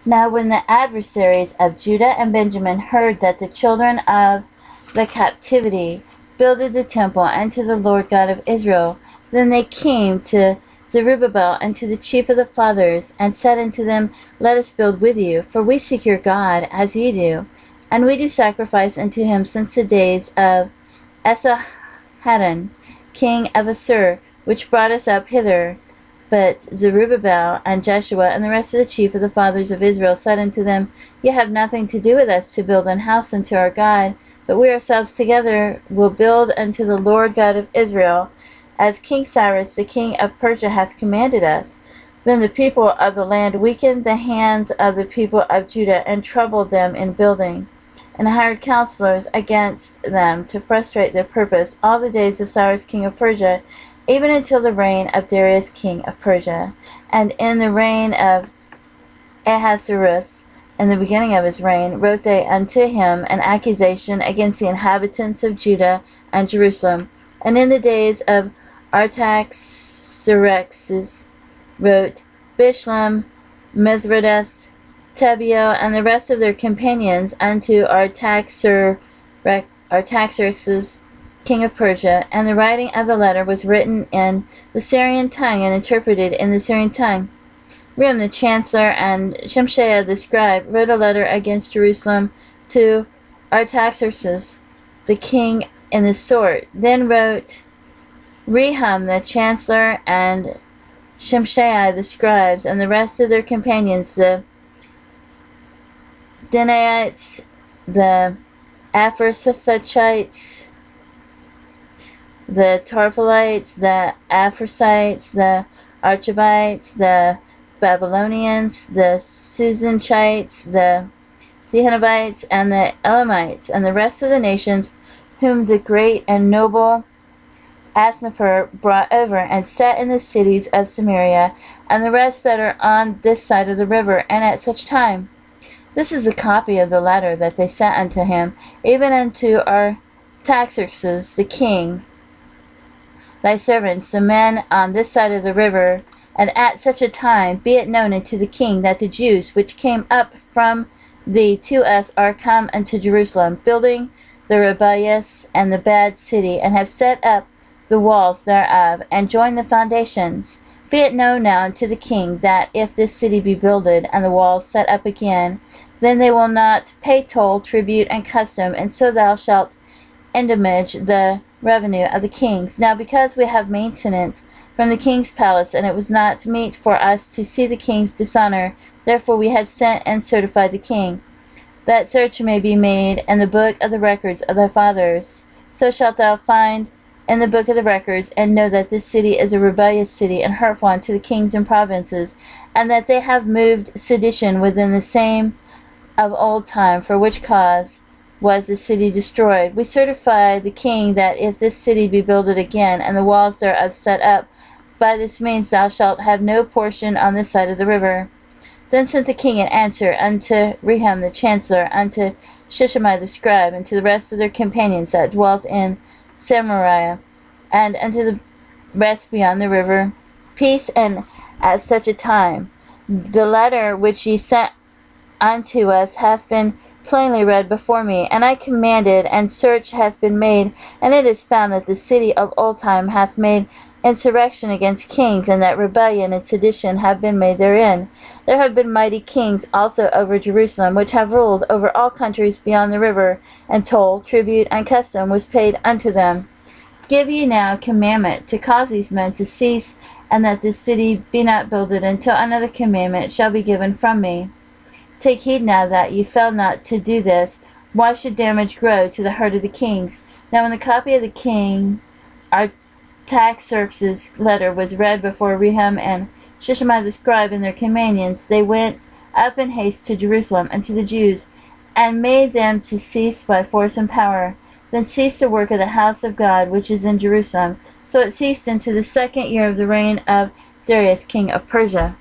Now when the adversaries of Judah and Benjamin heard that the children of the captivity builded the temple unto the Lord God of Israel, then they came to Zerubbabel and to the chief of the fathers, and said unto them, Let us build with you, for we seek your God, as ye do, and we do sacrifice unto him since the days of Esarhaddon, king of Assur, which brought us up hither. But Zerubbabel and Jeshua and the rest of the chief of the fathers of Israel said unto them, Ye have nothing to do with us to build an house unto our God, but we ourselves together will build unto the Lord God of Israel, as King Cyrus the king of Persia hath commanded us. Then the people of the land weakened the hands of the people of Judah, and troubled them in building, and hired counselors against them to frustrate their purpose all the days of Cyrus king of Persia, even until the reign of Darius king of Persia. And in the reign of Ahasuerus, in the beginning of his reign, wrote they unto him an accusation against the inhabitants of Judah and Jerusalem. And in the days of Artaxerxes wrote Bishlam, Mithridath, Tebio, and the rest of their companions unto Artaxerxes, king of Persia, and the writing of the letter was written in the Syrian tongue and interpreted in the Syrian tongue. Rehem the chancellor and Shemshaiah the scribe wrote a letter against Jerusalem to Artaxerxes, the king, in this sort. Then wrote Rehem the chancellor and Shemshaiah the scribes and the rest of their companions, the Denaites, the Apharsathites, the Tarpolites, the Aphrasites, the Archavites, the Babylonians, the Susanchites, the Dehanavites, and the Elamites, and the rest of the nations whom the great and noble Asnapper brought over, and set in the cities of Samaria, and the rest that are on this side of the river. And at such time, this is a copy of the letter that they sent unto him, even unto Artaxerxes the king, thy servants, the men on this side of the river. And at such a time be it known unto the king that the Jews which came up from thee to us are come unto Jerusalem, building the rebellious and the bad city, and have set up the walls thereof, and joined the foundations. Be it known now unto the king that if this city be builded, and the walls set up again, then they will not pay toll, tribute, and custom, and so thou shalt endamage the revenue of the kings. Now because we have maintenance from the king's palace, and it was not meet for us to see the king's dishonor, therefore we have sent and certified the king, that search may be made in the book of the records of thy fathers. So shalt thou find in the book of the records, and know that this city is a rebellious city, and hurtful unto the kings and provinces, and that they have moved sedition within the same of old time, for which cause was the city destroyed. We certify the king that if this city be builded again, and the walls thereof set up, by this means thou shalt have no portion on this side of the river. Then sent the king an answer unto Rehem the chancellor, unto Shishimai the scribe, and to the rest of their companions that dwelt in Samaria, and unto the rest beyond the river, peace. And at such a time the letter which ye sent unto us hath been plainly read before me, and I commanded, and search hath been made, and it is found that the city of old time hath made insurrection against kings, and that rebellion and sedition have been made therein. There have been mighty kings also over Jerusalem, which have ruled over all countries beyond the river, and toll, tribute, and custom was paid unto them. Give ye now commandment to cause these men to cease, and that this city be not builded until another commandment shall be given from me. Take heed now that ye fail not to do this. Why should damage grow to the hurt of the kings? Now when the copy of the king Artaxerxes' letter was read before Rehem and Shishimai the scribe and their companions, they went up in haste to Jerusalem and to the Jews, and made them to cease by force and power. Then ceased the work of the house of God which is in Jerusalem. So it ceased into the 2nd year of the reign of Darius king of Persia.